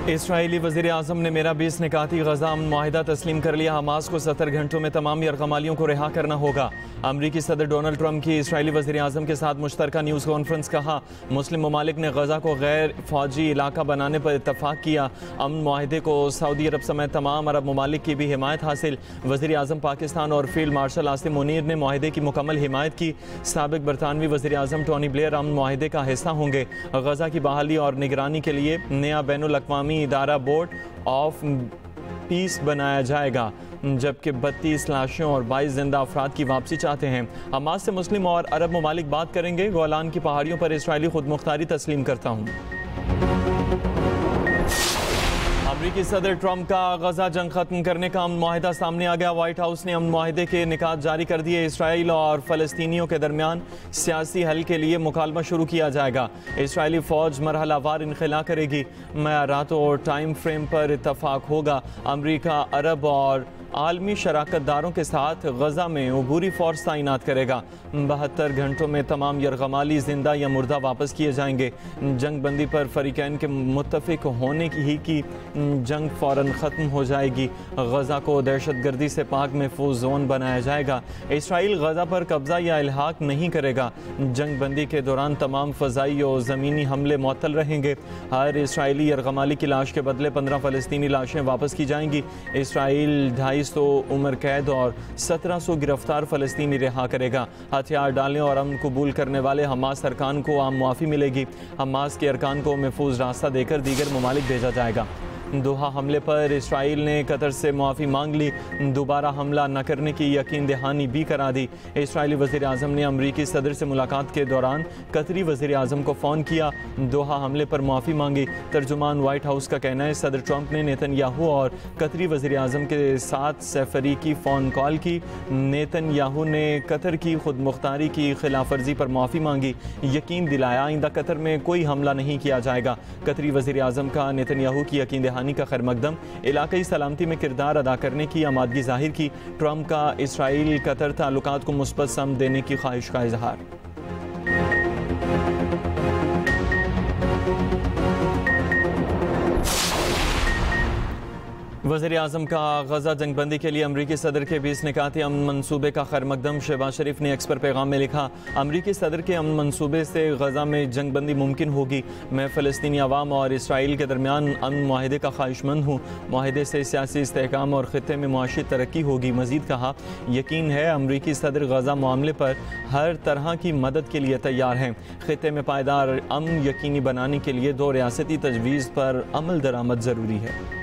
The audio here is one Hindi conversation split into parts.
इसराइली वज़ीर आज़म ने मेरा 20 निकाती गज़ा अमन मुआहिदा तस्लीम कर लिया। हमास को 70 घंटों में तमाम यरगमालियों को रिहा करना होगा। अमरीकी सदर डोनाल्ड ट्रंप की इसराइली वज़ीर आज़म के साथ मुश्तरका न्यूज़ कॉन्फ्रेंस। कहा, मुस्लिम ममालिक ने गज़ा को गैर फौजी इलाका बनाने पर इत्तफाक किया। अमन मुआहिदे को सऊदी अरब समेत तमाम अरब ममालिक की भी हिमायत हासिल। वज़ीर आज़म पाकिस्तान और फील्ड मार्शल आसिम मुनीर ने मुआहिदे की मुकम्मल हिमायत की। साबिक बरतानवी वज़ीर आज़म टोनी ब्लेयर अमन मुआहिदे का हिस्सा होंगे। गज़ा की बहाली और निगरानी के लिए नया बैनुल अक़वामी इदारा बोर्ड ऑफ पीस बनाया जाएगा, जबकि 32 लाशों और 22 जिंदा अफराद की वापसी चाहते हैं। हमास से मुस्लिम और अरब ममालिक बात करेंगे। गोलान की पहाड़ियों पर इसराइली खुदमुख्तारी तस्लीम करता हूँ। अमरीकी सदर ट्रंप का गजा जंग खत्म करने का अमन मुआहिदा सामने आ गया। व्हाइट हाउस ने अमन मुआहिदे के निकात जारी कर दिए। इसराइल और फ़लस्तीनियों के दरमियान सियासी हल के लिए मुकालमा शुरू किया जाएगा। इसराइली फ़ौज मरहलावार इनखला करेगी। मयारात और टाइम फ्रेम पर इत्तफाक होगा। अमरीका अरब और आलमी शराकतदारों के साथ गजा में अबूरी फ़ोर्स तैनात करेगा। 72 घंटों में तमाम यरगमाली जिंदा या मुर्दा वापस किए जाएंगे। जंग बंदी पर फरीकैन के मुत्तफिक होने की जंग फ़ौरन ख़त्म हो जाएगी। गजा को दहशत गर्दी से पाक महफूज जोन बनाया जाएगा। इसराइल गजा पर कब्जा या इल्हाक नहीं करेगा। जंग बंदी के दौरान तमाम फ़ज़ाई और ज़मीनी हमले मुअत्तल रहेंगे। हर इसराइली यरगमाली की लाश के बदले 15 फ़लस्तीनी लाशें वापस की जाएंगी। इसराइल 250 उम्र कैद और 1700 गिरफ्तार फ़लस्तीनी रिहा करेगा। हथियार डालने और अमन कबूल करने वाले हमास अरकान को आम मुआफ़ी मिलेगी। हमास के अरकान को महफूज रास्ता देकर दीगर ममालिक भेजा जाएगा। दोहा हमले पर इसराइल ने कतर से मुआफ़ी मांग ली। दोबारा हमला न करने की यकीन दहानी भी करा दी। इसराइली वज़ीर आज़म ने अमरीकी सदर से मुलाकात के दौरान कतरी वज़ीर आज़म को फ़ोन किया। दोहा हमले पर मुआफ़ी मांगी। तर्जुमान वाइट हाउस का कहना है, सदर ट्रंप ने नेतन्याहू और कतरी वज़ीर आज़म के साथ सफरी की फ़ोन कॉल की। नेतन्याहू ने कतर की खुद मुख्तारी की खिलाफ वर्जी पर मुआफ़ी मांगी। यकीन दिलाया आइंदा कतर में कोई हमला नहीं किया जाएगा। कतरी वज़ीर आज़म का नेतन्याहू की यकीन दहानी का खैर मकदम इलाकाई सलामती में किरदार अदा करने की आमादगी जाहिर की। ट्रंप का इसराइल कतर ताल्लुकात को मुस्बत सम देने की ख्वाहिश का इजहार। वज़ीर आज़म का गजा जंगबंदी के लिए अमरीकी सदर के 20 निकाती अमन मनसूबे का खैर मकदम। शहबाज शरीफ ने एक्स पर पैगाम में लिखा, अमरीकी सदर के अमन मनसूबे से गजा में जंगबंदी मुमकिन होगी। मैं फ़लस्तीनी अवाम और इसराइल के दरमियान अमन मुआहिदे का ख्वाहिशमंद हूँ। मुआहिदे से सियासी इस्तेहकाम और ख़ित्ते में मुआशी तरक्की होगी। मज़ीद कहा, यकीन है अमरीकी सदर गजा मामले पर हर तरह की मदद के लिए तैयार हैं। ख़ित्ते में पायदार अमन यकीनी बनाने के लिए 2 रियासती तजवीज़ पर अमल दरामद ज़रूरी है।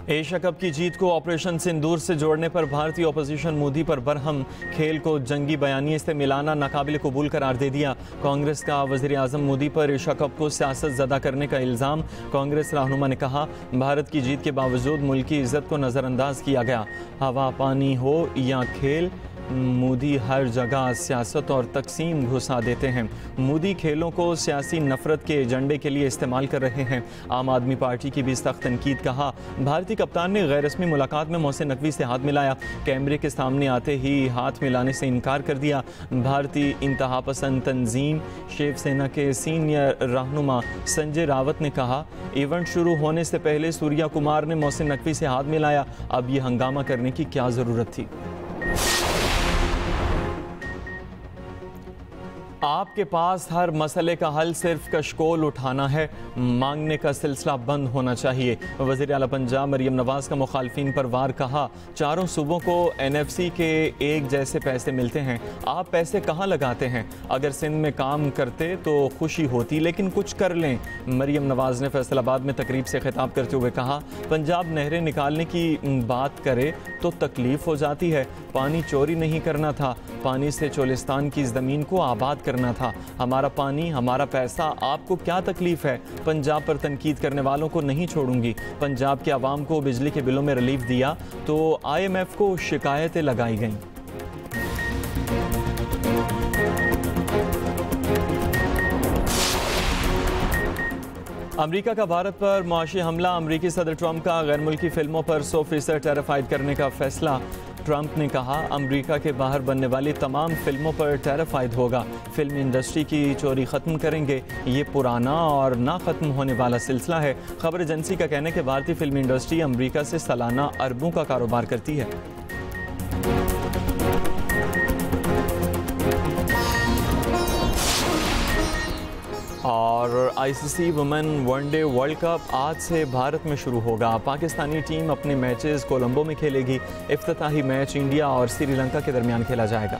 एशिया कप की जीत को ऑपरेशन सिंदूर से जोड़ने पर भारतीय अपोजिशन मोदी पर बरहम। खेल को जंगी बयानिए से मिलाना नाकाबिल कबूल करार दे दिया। कांग्रेस का वज़ीर आज़म मोदी पर एशिया कप को सियासत ज़दा करने का इल्ज़ाम। कांग्रेस रहनुमा ने कहा, भारत की जीत के बावजूद मुल्क की इज़्ज़त को नज़रअंदाज किया गया। हवा पानी हो या खेल, मोदी हर जगह सियासत और तकसीम घुसा देते हैं। मोदी खेलों को सियासी नफरत के एजेंडे के लिए इस्तेमाल कर रहे हैं। आम आदमी पार्टी की भी सख्त तनकीद। कहा, भारतीय कप्तान ने गैर रस्मी मुलाकात में मोहसिन नकवी से हाथ मिलाया। कैमरे के सामने आते ही हाथ मिलाने से इनकार कर दिया। भारतीय इंतहा पसंद तंजीम शिवसेना के सीनियर रहनुमा संजय रावत ने कहा, इवेंट शुरू होने से पहले सूर्या कुमार ने मोहसिन नकवी से हाथ मिलाया। अब ये हंगामा करने की क्या ज़रूरत थी। आपके पास हर मसले का हल सिर्फ कशकोल उठाना है, मांगने का सिलसिला बंद होना चाहिए। वज़ीर आला पंजाब मरियम नवाज़ का मुखालफिन पर वार। कहा, चारों सूबों को NFC के एक जैसे पैसे मिलते हैं, आप पैसे कहाँ लगाते हैं? अगर सिंध में काम करते तो खुशी होती, लेकिन कुछ कर लें। मरियम नवाज़ ने फैसलाबाद में तकरीब से खिताब करते हुए कहा, पंजाब नहरें निकालने की बात करे तो तकलीफ़ हो जाती है। पानी चोरी नहीं करना था, पानी से चोलिस्तान की ज़मीन को आबाद करना था। हमारा पानी, हमारा पैसा, आपको क्या तकलीफ है? पंजाब पर तनकीद करने वालों को नहीं छोड़ूंगी। पंजाब के अवाम को बिजली के बिलों में रिलीफ दिया तो IMF को शिकायतें लगाई गईं। अमेरिका का भारत पर मुआशी हमला। अमेरिकी सदर ट्रंप का गैर मुल्की फिल्मों पर 100% टैरिफ आयद करने का फैसला। ट्रंप ने कहा अमेरिका के बाहर बनने वाली तमाम फिल्मों पर टैरिफ आयद होगा। फिल्म इंडस्ट्री की चोरी ख़त्म करेंगे। ये पुराना और ना ख़त्म होने वाला सिलसिला है। खबर एजेंसी का कहना है कि भारतीय फिल्म इंडस्ट्री अमेरिका से सालाना अरबों का कारोबार करती है। और ICC women one day world cup आज से भारत में शुरू होगा। पाकिस्तानी टीम अपने मैचेस कोलंबो में खेलेगी। इफ्तिताही मैच इंडिया और श्रीलंका के दरमियान खेला जाएगा।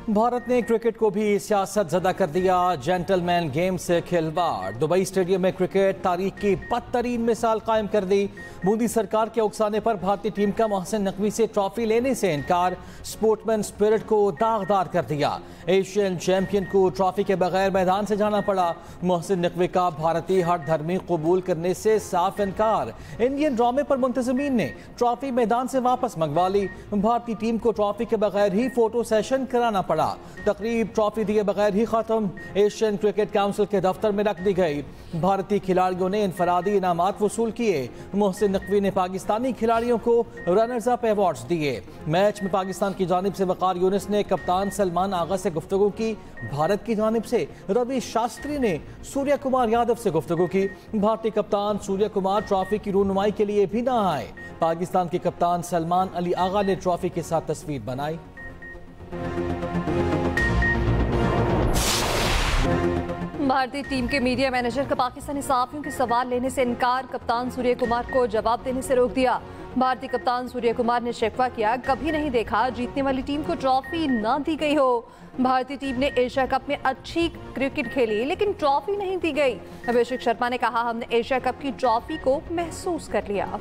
भारत ने क्रिकेट को भी सियासत ज़दा कर दिया। जेंटलमैन गेम से खिलवाड़। दुबई स्टेडियम में क्रिकेट तारीख की बदतरीन मिसाल कायम कर दी। मोदी सरकार के उकसाने पर भारतीय टीम का मोहसिन नकवी से ट्रॉफी लेने से इनकार। स्पोर्ट्समैन स्पिरिट को दागदार कर दिया। एशियन चैंपियन को ट्रॉफी के बगैर मैदान से जाना पड़ा। मोहसिन नकवी का भारतीय हर धर्मी कबूल करने से साफ इनकार। इंडियन ड्रामे पर मुंतज़मीन ने ट्रॉफी मैदान से वापस मंगवा ली। भारतीय टीम को ट्रॉफी के बगैर ही फोटो सेशन कराना पड़ा। तकरीब ट्रॉफी दिए बगैर ही खत्म। एशियन क्रिकेट काउंसिल के दफ्तर में रख दी गई। भारतीय खिलाड़ियों ने इनफरादी इनामात वसूल किए। मोहसिन नकवी ने पाकिस्तानी खिलाड़ियों को रनर्स अप अवार्ड्स दिए। मैच में पाकिस्तान की जानिब से वकार यूनिस ने कप्तान सलमान आगा से गुफ्तगू की। भारत की जानिब से रवि शास्त्री ने सूर्य कुमार यादव से गुफ्तगू की। भारतीय कप्तान सूर्य कुमार ट्रॉफी की रूनुमाई के लिए भी ना आए। पाकिस्तान के कप्तान सलमान अली आगा ने ट्रॉफी के साथ तस्वीर बनाई। भारतीय टीम के मीडिया मैनेजर का पाकिस्तानी सहाफियों के सवाल लेने से इनकार। कप्तान सूर्य कुमार को जवाब देने से रोक दिया। भारतीय कप्तान सूर्य कुमार ने शिकवा किया, कभी नहीं देखा जीतने वाली टीम को ट्रॉफी न दी गई हो। भारतीय टीम ने एशिया कप में अच्छी क्रिकेट खेली लेकिन ट्रॉफी नहीं दी गई। अभिषेक शर्मा ने कहा, हमने एशिया कप की ट्रॉफी को महसूस कर लिया।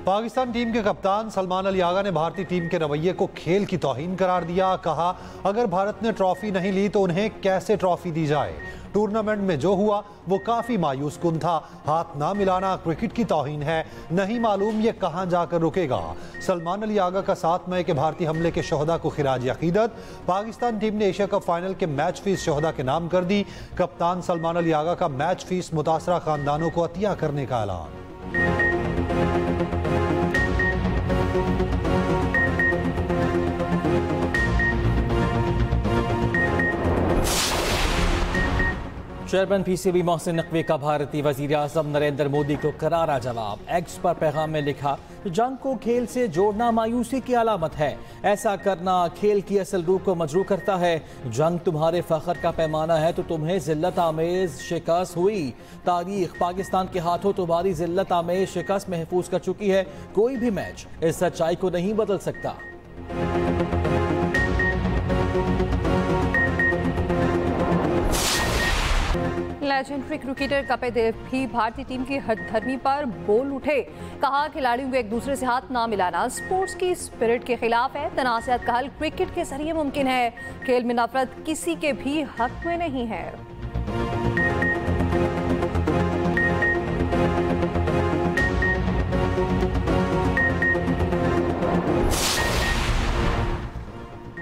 पाकिस्तान टीम के कप्तान सलमान अली आगा ने भारतीय टीम के रवैये को खेल की तौहीन करार दिया। कहा, अगर भारत ने ट्रॉफी नहीं ली तो उन्हें कैसे ट्रॉफी दी जाए। टूर्नामेंट में जो हुआ वो काफी मायूस कुन था। हाथ ना मिलाना क्रिकेट की तौहीन है। नहीं मालूम ये कहां जाकर रुकेगा। सलमान अली आगा का 7 मई के भारतीय हमले के शोहदा को खिराज अकीदत। पाकिस्तान टीम ने एशिया कप फाइनल के मैच फीस शोहदा के नाम कर दी। कप्तान सलमान अली आगा का मैच फीस मुतासरा खानदानों को अतिया करने का ऐलान। चेयरमैन पीसीबी मोहसिन नकवी का भारतीय वजीर आज़म नरेंद्र मोदी को करारा जवाब। एक्स पर पैगाम में लिखा, जंग को खेल से जोड़ना मायूसी की अलामत है। ऐसा करना खेल की असल रूह को मजरू करता है। जंग तुम्हारे फख्र का पैमाना है तो तुम्हें जिल्लत आमेज शिकस्त हुई। तारीख पाकिस्तान के हाथों तुम्हारी जिल्लत आमेज शिकस्त महफूज कर चुकी है। कोई भी मैच इस सच्चाई को नहीं बदल सकता। लेजेंडरी क्रिकेटर कपिल देव भी भारतीय टीम की हरधर्मी पर बोल उठे। कहा, खिलाड़ियों को एक दूसरे से हाथ ना मिलाना स्पोर्ट्स की स्पिरिट के खिलाफ है। तनाज़ात का हल क्रिकेट के जरिए मुमकिन है। खेल में नफरत किसी के भी हक में नहीं है।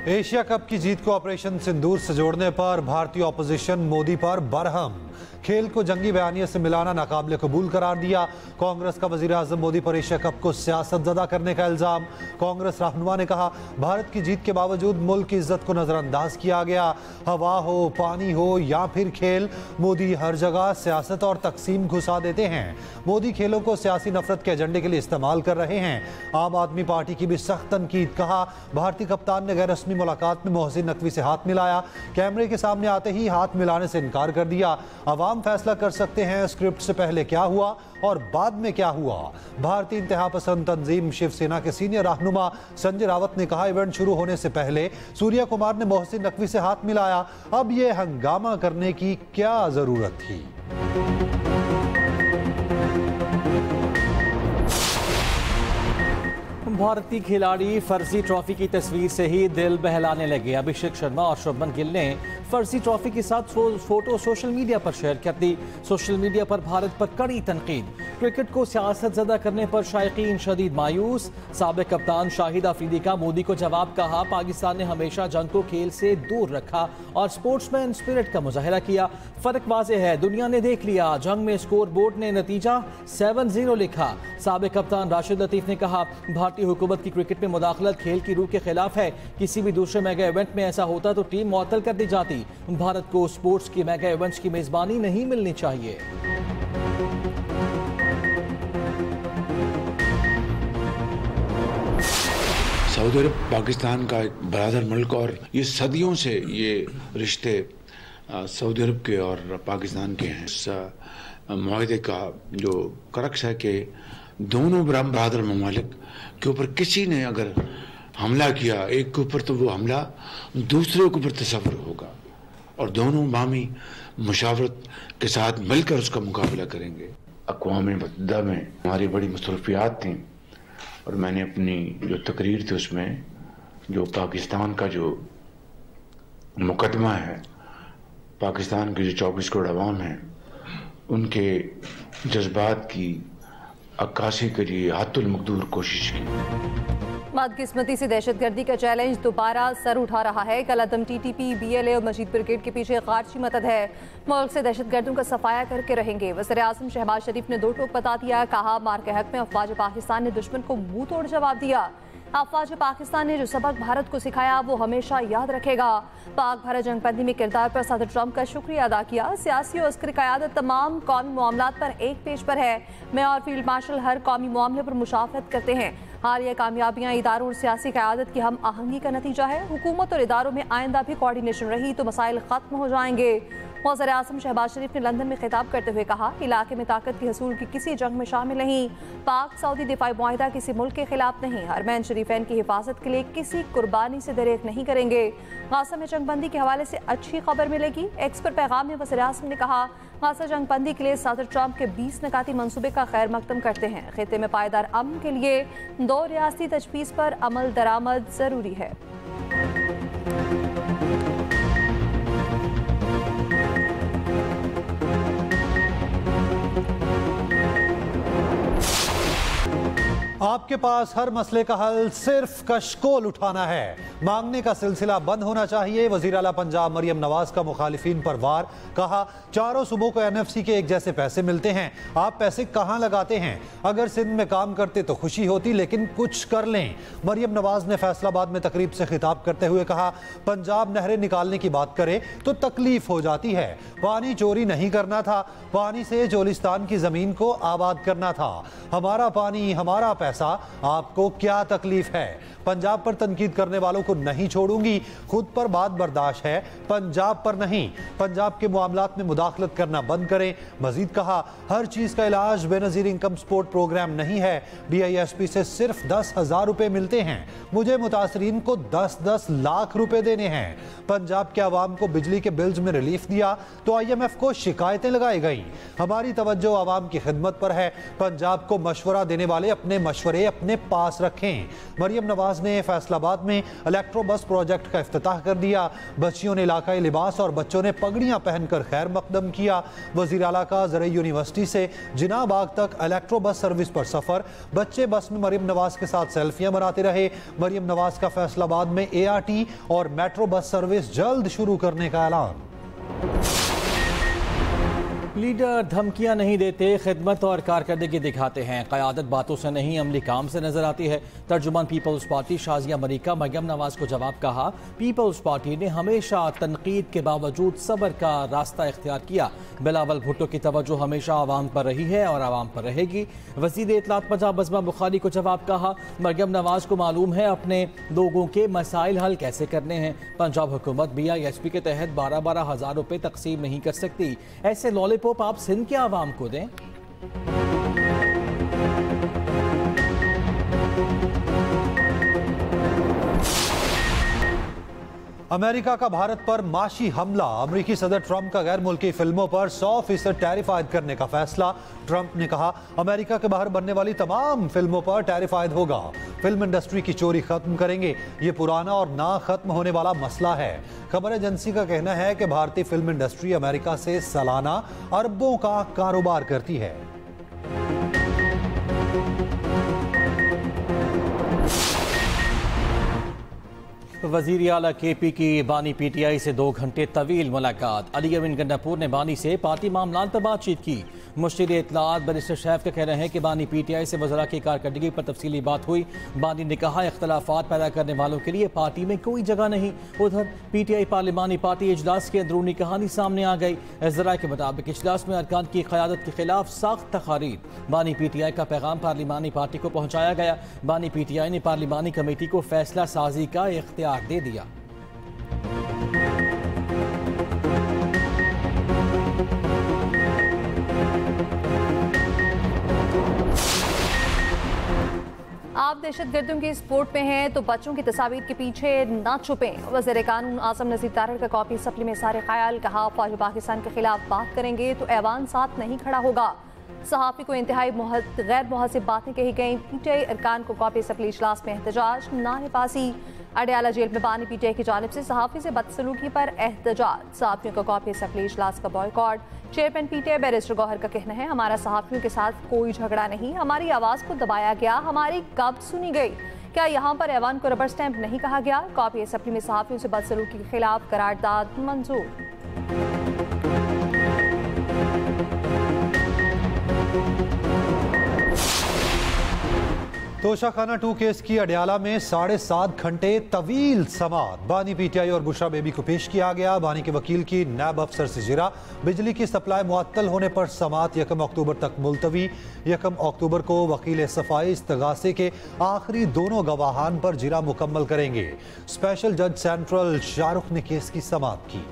एशिया कप की जीत को ऑपरेशन सिंदूर से जोड़ने पर भारतीय ऑपोजिशन मोदी पर बरहम। खेल को जंगी बयानिया से मिलाना नाकाबिले कबूल करार दिया। कांग्रेस का वजीर आजम मोदी पर एशिया कप को सियासत ज़दा करने का इल्ज़ाम। कांग्रेस रहनुमा ने कहा, भारत की जीत के बावजूद मुल्क की इज्जत को नज़रअंदाज किया गया। हवा हो, पानी हो या फिर खेल, मोदी हर जगह सियासत और तकसीम घुसा देते हैं। मोदी खेलों को सियासी नफरत के एजेंडे के लिए इस्तेमाल कर रहे हैं। आम आदमी पार्टी की भी सख्त तनकीद। कहा, भारतीय कप्तान ने गैर रस्मी मुलाकात में मोहसिन नकवी से हाथ मिलाया। कैमरे के सामने आते ही हाथ मिलाने से इनकार कर दिया। अवाम फैसला कर सकते हैं स्क्रिप्ट से पहले क्या हुआ और बाद में क्या हुआ। भारतीय इंतहा पसंद तंजीम शिवसेना के सीनियर रहनुमा संजय रावत ने कहा, इवेंट शुरू होने से पहले सूर्य कुमार ने मोहसिन नकवी से हाथ मिलाया। अब यह हंगामा करने की क्या जरूरत थी। भारतीय खिलाड़ी फर्जी ट्रॉफी की तस्वीर से ही दिल बहलाने लगे। अभिषेक शर्मा और शुभमन गिल ने फर्जी ट्रॉफी के साथ फोटो सोशल मीडिया पर शेयर कर दी। सोशल मीडिया पर भारत पर कड़ी तनकीद। क्रिकेट को सियासत ज़दा करने पर शायकीन शदीद मायूस। साबिक कप्तान शाहिद अफरीदी का मोदी को जवाब। कहा, पाकिस्तान ने हमेशा जंग को खेल से दूर रखा और स्पोर्ट्समैन स्पिरिट का मुजाहिरा किया। फर्क वाज़ेह है, दुनिया ने देख लिया। जंग में स्कोर बोर्ड ने नतीजा 7-0 लिखा। साबिक कप्तान राशिद लतीफ ने कहा, भारतीय हुकूमत की क्रिकेट में मुदाखलत खेल की रूह के खिलाफ है। किसी भी दूसरे मेगा इवेंट में ऐसा होता तो टीम मुअत्तल कर दी जाती। भारत को स्पोर्ट्स के मेगा इवेंट्स की मेजबानी नहीं मिलनी चाहिए। सऊदी अरब पाकिस्तान का एक बरादर मुल्क और ये सदियों से ये रिश्ते सऊदी अरब के और पाकिस्तान के हैं। इस मुआहदे का जो करक्स है कि दोनों बरादर ममालिक के ऊपर किसी ने अगर हमला किया एक के ऊपर, तो वो हमला दूसरे के ऊपर तस्वर होगा और दोनों बामी मुशावरत के साथ मिलकर उसका मुकाबला करेंगे। अक़वाम मुत्तहिदा में हमारी बड़ी मसरूफियात थी और मैंने अपनी जो तकरीर थी उसमें जो पाकिस्तान का जो मुकदमा है, पाकिस्तान के जो 24 करोड़ अवाम हैं, उनके जज्बात की अक्कासी के लिए हद्दुल मक़दूर कोशिश की। बदकिस्मती से दहशतगर्दी का चैलेंज दोबारा सर उठा रहा है। कल अदम TTP, BLA और मजीद ब्रिगेड के पीछे खारजी मदद है। मुल्क से दहशतगर्दों का सफाया करके रहेंगे। वज़ीर-ए-आज़म शहबाज शरीफ ने 2 टोक बता दिया। कहा, मार के हक में अफवाज पाकिस्तान ने दुश्मन को मुंह तोड़ जवाब दिया। अफवाज पाकिस्तान ने जो सबक भारत को सिखाया वो हमेशा याद रखेगा। पाक भारत जंगबंदी में किरदार पर सदर ट्रंप का शुक्रिया अदा किया। सियासी और अस्करी क़यादत तमाम कौमी मामलात पर एक पेज पर है। मैं और फील्ड मार्शल हर कौमी मामले पर मुशावरत करते हैं। हालिया कामयाबियां इदारों और सियासी क़यादत की हम आहंगी का नतीजा है। हुकूमत और इदारों में आइंदा भी कोऑर्डिनेशन रही तो मसाइल ख़त्म हो जाएंगे। वज़ीर-ए-आज़म शहबाज शरीफ ने लंदन में खिताब करते हुए कहा, इलाके में ताकत की हसूल की किसी जंग में शामिल नहीं। पाक सऊदी दिफाई मुआहिदा किसी मुल्क के खिलाफ नहीं। हरमैन शरीफैन की हिफाजत के लिए किसी कुर्बानी से दरेक नहीं करेंगे। गाज़ा में जंगबंदी के हवाले से अच्छी खबर मिलेगी। एक्स पर पैगाम में वज़ीर-ए-आज़म ने कहा, गाज़ा जंगबंदी के लिए सदर ट्रंप के 20 निकाती मंसूबे का खैर मकदम करते हैं। खित्ते में पायदार अमन के लिए 2 रियासती तजवीज़ पर अमल दरामद ज़रूरी है। आपके पास हर मसले का हल सिर्फ कशकोल उठाना है। मांगने का सिलसिला बंद होना चाहिए। वज़ीर आला पंजाब मरियम नवाज का मुखालिफिन पर वार। कहा, चारों सूबों को NFC के एक जैसे पैसे मिलते हैं, आप पैसे कहां लगाते हैं? अगर सिंध में काम करते तो खुशी होती, लेकिन कुछ कर लें। मरियम नवाज ने फैसलाबाद में तकरीब से खिताब करते हुए कहा, पंजाब नहरें निकालने की बात करे तो तकलीफ हो जाती है। पानी चोरी नहीं करना था, पानी से चोलिस्तान की जमीन को आबाद करना था। हमारा पानी हमारा पैसा, आपको क्या तकलीफ है? पंजाब पर तनकीद करने वालों को नहीं छोड़ूंगी। खुद पर बात बर्दाश्त है, पंजाब पर नहीं। पंजाब के मामलात में मुदाखलत करना बंद करें। मजीद कहा, हर चीज का इलाज बेनजीर इनकम सपोर्ट प्रोग्राम नहीं है। DISP से सिर्फ 10,000 रुपए मिलते हैं। मुझे मुतासरीन को 10-10 लाख रुपए देने हैं। पंजाब के अवाम को बिजली के बिल्स में रिलीफ दिया तो IMF को शिकायतें लगाई गई। हमारी तवज्जो अवाम की खिदमत पर है। पंजाब को मशवरा देने वाले अपने मशवरे अपने पास रखें। मरियम नवाज ने फैसलाबाद में इलेक्ट्रो बस प्रोजेक्ट का इफ्तिताह कर दिया। बच्चियों ने इलाकाई लिबास और बच्चों ने पगड़ियां पहनकर खैर मकदम किया। वजीर आला का ज़रई यूनिवर्सिटी से जिना बाग तक इलेक्ट्रो बस सर्विस पर सफर। बच्चे बस में मरियम नवाज के साथ सेल्फियां बनाते रहे। मरियम नवाज का फैसलाबाद में ART और मेट्रो बस सर्विस जल्द शुरू करने का ऐलान। लीडर धमकियां नहीं देते, खिदमत और कारकर्दगी दिखाते हैं। क़यादत बातों से नहीं अमली काम से नजर आती है। तर्जुमान पीपल्स पार्टी शाजिया मलिका मरियम नवाज को जवाब। कहा, पीपल्स पार्टी ने हमेशा तनकीद के बावजूद सब्र का रास्ता इख्तियार किया। बिलावल भुट्टो की तवज्जो हमेशा आवाम पर रही है और आवाम पर रहेगी। वज़ीर इत्तलात पंजाब बज़मा बुखारी को जवाब। कहा, मरियम नवाज को मालूम है अपने लोगों के मसाइल हल कैसे करने हैं। पंजाब हुकूमत BISP के तहत 12-12 हज़ार रुपये तकसीम नहीं कर सकती। ऐसे लॉलीपॉप आप सिंध के आवाम को दें। अमेरिका का भारत पर माशी हमला, अमेरिकी सदर ट्रंप का गैर मुल्की फिल्मों पर 100% टैरिफाइड करने का फैसला। ट्रंप ने कहा अमेरिका के बाहर बनने वाली तमाम फिल्मों पर टैरिफाइड होगा। फिल्म इंडस्ट्री की चोरी खत्म करेंगे। ये पुराना और ना खत्म होने वाला मसला है। खबर एजेंसी का कहना है कि भारतीय फिल्म इंडस्ट्री अमेरिका से सालाना अरबों का कारोबार करती है। वजीर आला KP की बानी PTI से 2 घंटे तवील मुलाकात। अली अमीन गंडापुर ने बानी से पार्टी मामलात पर बातचीत की। मुश्तिर इत्तलात बैरिस्टर शैफ का कहना है कि बानी PTI से वज़रा की कारकर्दगी पर तफसीली बात हुई। बानी ने कहा इख्तलाफात पैदा करने वालों के लिए पार्टी में कोई जगह नहीं। उधर PTI पार्लिमानी पार्टी इजलास की अंदरूनी कहानी सामने आ गई। ज़रा के मुताबिक इजलास में अरकान की क़यादत के खिलाफ सख्त तकारीर। बानी PTI का पैगाम पार्लिमानी पार्टी को पहुँचाया गया। बानी PTI ने पार्लिमानी कमेटी को फैसला साजी का इख्तियार दे दिया। आप दहशतगर्दों की सपोर्ट में हैं तो बच्चों की तस्वीर के पीछे ना छुपें। वज़ीर कानून आज़म नज़ीर तारड़ का कॉपी सप्ली में सारे ख्याल। कहा फौज पाकिस्तान के खिलाफ बात करेंगे तो ऐवान साथ नहीं खड़ा होगा। सहाफ़ी को इंतहाई गैर मुहसिब बातें कही गई। PTI अरकान को कॉपी सप्ली इजलास में एहतजाज। नाहिपासी अडयाला जेल में बानी PTI की जानिब से सहाफ़ी से बदसलूकी पर एहतजाज। सहाफ़ियों का कॉपी सप्ली इजलास का boycott. Chairman PTI barrister Gohar का कहना है हमारा सहाफ़ियों के साथ कोई झगड़ा नहीं, हमारी आवाज़ को दबाया गया, हमारी कब सुनी गई। क्या यहाँ पर ऐवान को रबर स्टैंप नहीं कहा गया? कॉपी असम्बली में सहाफ़ियों से बदसलूकी के खिलाफ करारदाद मंजूर। तोशाखाना 2 केस की अडयाला में 7.5 घंटे तवील समाअत। बानी PTI और बुशरा बेबी को पेश किया गया। बानी के वकील की नैब अफसर से जिरा। बिजली की सप्लाई मुअत्तल होने पर समाअत 1 अक्टूबर तक मुलतवी। 1 अक्टूबर को वकील सफाई इस्तगासे के आखिरी दोनों गवाहान पर जिरा मुकम्मल करेंगे। स्पेशल जज सेंट्रल शाहरुख ने केस की समाअत की।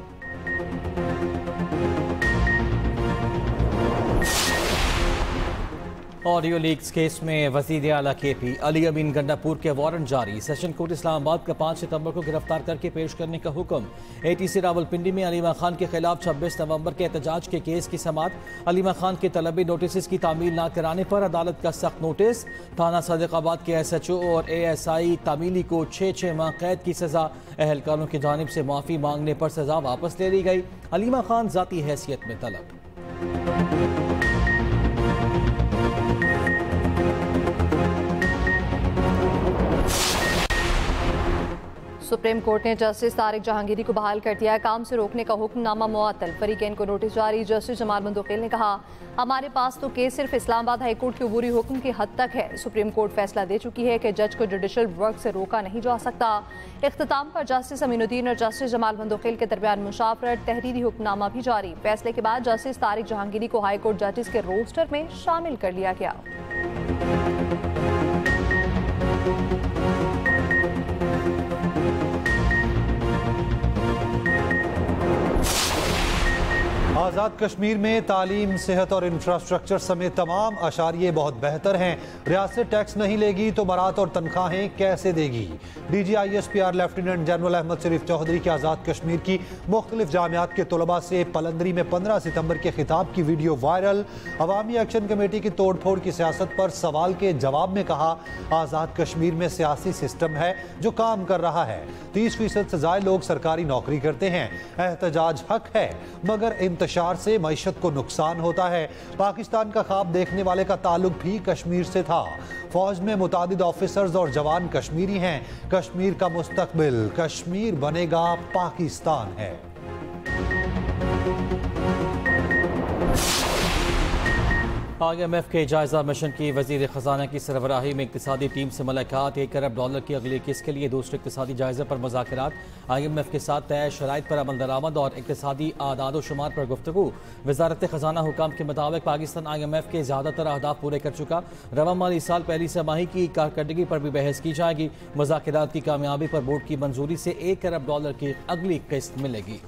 ऑडियो लीक्स केस में वज़ीर आला KP अली अमीन गंडापुर के वारंट जारी। सेशन कोर्ट इस्लामाबाद का 5 सितंबर को गिरफ्तार करके पेश करने का हुक्म। ATC रावलपिंडी में अलीमा खान के खिलाफ 26 नवंबर के एहतजाज के केस की समाअत। अलीमा खान के तलबी नोटिस की तामील न कराने पर अदालत का सख्त नोटिस। थाना सदकाबाद के SHO और ASI तामीली को 6 माह कैद की सजा। अहलकारों की जानिब से माफ़ी मांगने पर सजा वापस ले ली गई। अलीमा खान ज़ाती हैसियत में तलब। सुप्रीम कोर्ट ने जस्टिस तारिक जहांगीरी को बहाल कर दिया। काम से रोकने का हुक्मनामा मुअत्तल। फरीकैन को नोटिस जारी। जस्टिस जमाल मंदोखेल ने कहा हमारे पास तो केस सिर्फ इस्लामाबाद हाई कोर्ट के अबूरी हुक्म की हद तक है। सुप्रीम कोर्ट फैसला दे चुकी है कि जज को जुडिशल वर्क से रोका नहीं जा सकता। इख्तिताम पर जस्टिस अमीनुद्दीन और जस्टिस जमाल मंदोखेल के दरमियान मुशावरत। तहरीरी हुक्मनामा भी जारी। फैसले के बाद जस्टिस तारिक जहांगीरी को हाई कोर्ट जजेस के रोस्टर में शामिल कर लिया गया। आज़ाद कश्मीर में तालीम, सेहत और इंफ्रास्ट्रक्चर समेत तमाम अशारिये बहुत बेहतर हैं। रियासत टैक्स नहीं लेगी तो मरात और तनख्वाहें कैसे देगी? DG ISPR lieutenant general Ahmed Sharif Chaudhry के आज़ाद कश्मीर की मुख्तलिफ जामियात के तलबा से पलंदरी में 15 सितंबर के खिताब की वीडियो वायरल। अवामी एक्शन कमेटी की तोड़ फोड़ की सियासत पर सवाल के जवाब में कहा आज़ाद कश्मीर में सियासी सिस्टम है जो काम कर रहा है। 30% से ज़ायद लोग सरकारी नौकरी करते हैं। एहतजाज हक है मगर इंतशार से मईशत को नुकसान होता है। पाकिस्तान का ख्वाब देखने वाले का ताल्लुक भी कश्मीर से था। फौज में मुतादिद ऑफिसर्स और जवान कश्मीरी हैं। कश्मीर का मुस्तकबिल कश्मीर बनेगा पाकिस्तान है। IMF के जायजा मिशन की वजीर खजाना की सरबराही में इक्तिसादी टीम से मुलाकात। $1 अरब की अगली किस्त के लिए दूसरे इक्तिसादी जायजे पर मुज़ाकरात। IMF के साथ तय शराइत पर अमल दरामद और इक्तिसादी आदाद व शुमार पर गुफ्तगू। वजारत खजाना हुकाम के मुताबिक पाकिस्तान IMF के ज़्यादातर अहदाफ पूरे कर चुका। रवा माली साल पहली छमाही की कारकर्दगी पर भी बहस की जाएगी। मुज़ाकरात की कामयाबी पर बोर्ड की मंजूरी से $1 अरब की अगली किस्त मिलेगी।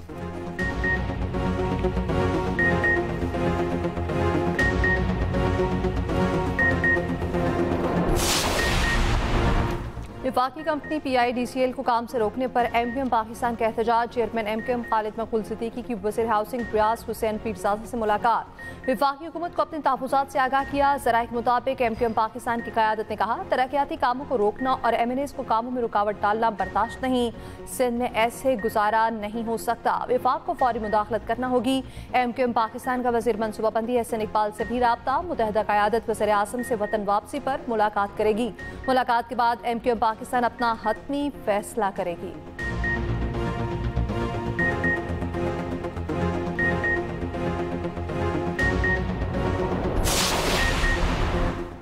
विफाकी कंपनी PIDCL को काम से रोकने पर MQM पाकिस्तान का एहतजाज। चेयरमैन MQM खालिद मकबूल सिद्दीकी की वज़ीर हाउसिंग रियाज हुसैन पीरजादा से मुलाकात। विफाकी हुकूमत को अपने तहफ़्फ़ुज़ात से आगाह किया। ज़राए के मुताबिक MQM पाकिस्तान की क़यादत ने कहा, तरक्याती कामों को रोकना और MNAs को कामों में रुकावट डालना बर्दाश्त नहीं। सिंध में ऐसे गुजारा नहीं हो सकता। विफाक को फौरी मुदाखलत करना होगी। MQM पाकिस्तान का वज़ीर मनसूबाबंदी एहसन इकबाल से भी राब्ता। मुत्तहिदा क़यादत वज़ीर आज़म से वतन वापसी पर मुलाकात करेगी। मुलाकात के बाद MQM पाकिस्तान अपना हतमी फैसला करेगी।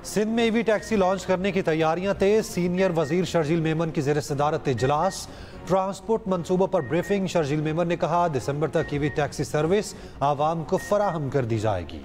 सिंध में EV टैक्सी लॉन्च करने की तैयारियां तेज। सीनियर वजीर शर्जील मेमन की ज़ेर सदारत इजलास। ट्रांसपोर्ट मंसूबों पर ब्रीफिंग। शर्जील मेमन ने कहा, दिसंबर तक EV टैक्सी सर्विस आवाम को फराहम कर दी जाएगी।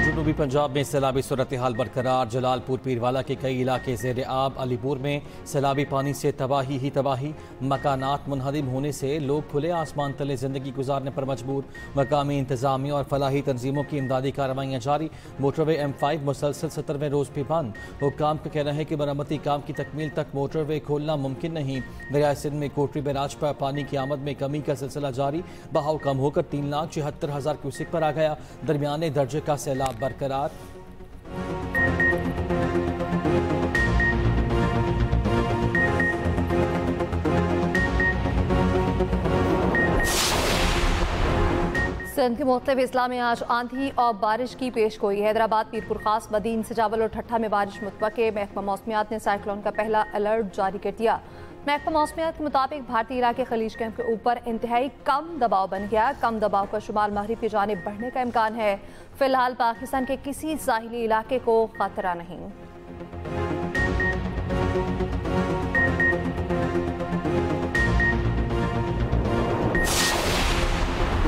जनूबी पंजाब में सैलाबी सूरत हाल बरकरार। जलालपुर पीरवाला के कई इलाके ज़ेर आब। अलीपुर में सैलाबी पानी से तबाही ही तबाही। मकानात मुनहदिम होने से लोग खुले आसमान तले ज़िंदगी गुजारने पर मजबूर। मकामी इंतजामिया और फलाही तंजीमों की इमदादी कार्रवाइयाँ जारी। मोटरवे M5 मुसलसल 70वें रोज़ भी बंद। हुक्काम का कहना है कि मरम्मती काम की तकमील तक मोटरवे खोलना मुमकिन नहीं। दरियाए सिंध में कोटरी बैराज पर पानी की आमद में कमी का सिलसिला जारी। बहाव कम होकर 3,76,000 क्यूसेक पर आ गया। दरमियाने दर्जे का सैलाब बरकरार। सिंध के मुख्तलिफ इस्ला में आज आंधी और बारिश की पेशगोई। हैदराबाद, पीरपुर खास, बदीन, सजावल और ठट्ठा में बारिश मुतवक्के। महकमा मौसमियात ने साइक्लोन का पहला अलर्ट जारी कर दिया। महकमा मौसमियात के मुताबिक भारतीय इलाके खलीज कैंप के ऊपर इंतहाई कम दबाव बन गया। कम दबाव का शुमाल मगरिब की जानिब बढ़ने का इम्कान है। फिलहाल पाकिस्तान के किसी साहिली इलाके को खतरा नहीं।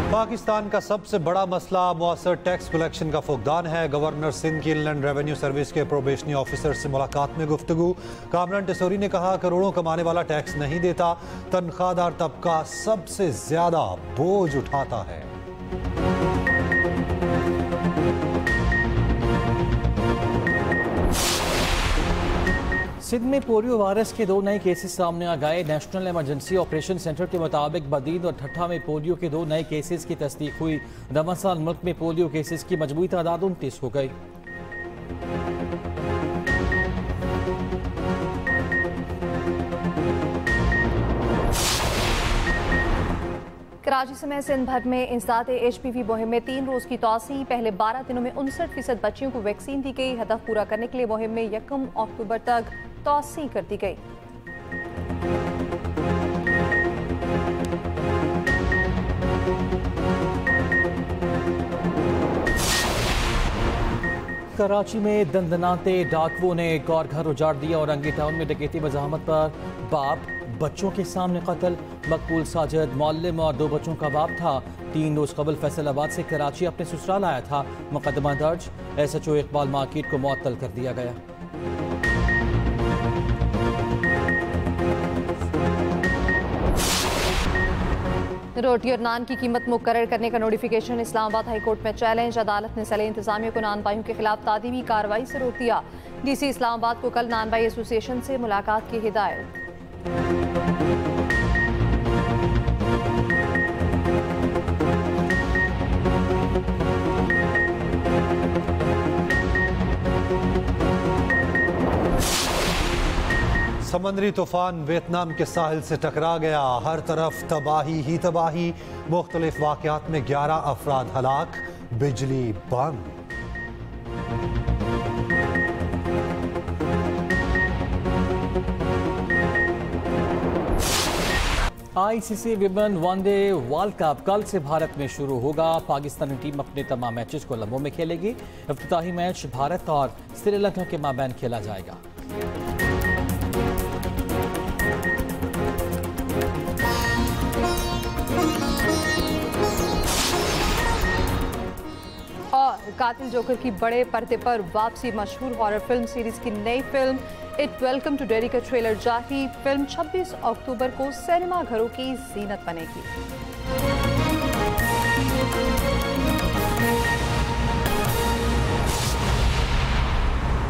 पाकिस्तान का सबसे बड़ा मसला मुअस्सर टैक्स कलेक्शन का फुकदान है। गवर्नर सिंध की इनलैंड रेवेन्यू सर्विस के प्रोबेशनरी ऑफिसर से मुलाकात में गुफ्तगू। कामरान टेसोरी ने कहा, करोड़ों कमाने वाला टैक्स नहीं देता। तनख्वाहदार तबका सबसे ज्यादा बोझ उठाता है। सिंध में पोलियो वायरस के 2 नए केसेस सामने आ गए। नेशनल इमरजेंसी ऑपरेशन सेंटर के मुताबिक बदीन और ठट्ठा में पोलियो के 2 नए केसेस की तस्दीक हुई। रवां साल मुल्क में पोलियो केसेस की मजमूई तादाद 29 हो गई। कराची समेत सिंध भर में इंसदाद HPV मुहिम में 3 रोज़ की तोसी। पहले 12 दिनों में 59% बच्चियों को वैक्सीन दी गई। हदफ पूरा करने के लिए मुहिम में 1 अक्टूबर तक तोसी कर दी गई। कराची में दंदनाते डाकुओं ने एक और घर उजाड़ दिया। औरंगी टाउन में डकैती बज़ाहमत पर बाप बच्चों के सामने कत्ल। मकबूल साजिद मौल्लिम और 2 बच्चों का बाप था। 3 रोज कबल फैसलाबाद से कराची अपने ससुराल आया था। मुकदमा दर्ज। SHO इकबाल मार्केट को मुअत्तल कर दिया गया। रोटी और नान की कीमत मुकर्रर करने का नोटिफिकेशन। इस्लामाबाद हाई कोर्ट में चैलेंज। अदालत ने सले इंतजामिया को नान भाइयों के खिलाफ तादीबी कार्रवाई से रोक दिया। DC इस्लामाबाद को कल नान भाई एसोसिएशन से मुलाकात की हिदायत। समंदरी तूफान वियतनाम के साहिल से टकरा गया। हर तरफ तबाही ही तबाही। मुख्तलिफ वाक़यात में 11 अफराद हलाक। बिजली बंद। ICC women one day world cup कल से भारत में शुरू होगा। पाकिस्तानी टीम अपने तमाम मैचेस कोलंबो में खेलेगी। इफ्तिताही मैच भारत और श्रीलंका के माबैन खेला जाएगा। और कातिल जोकर की बड़े पर्दे पर वापसी। मशहूर हॉरर फिल्म सीरीज की नई फिल्म इट वेलकम टू डेरी का ट्रेलर जारी। फिल्म 26 अक्टूबर को सिनेमा घरों की जीनत बनेगी।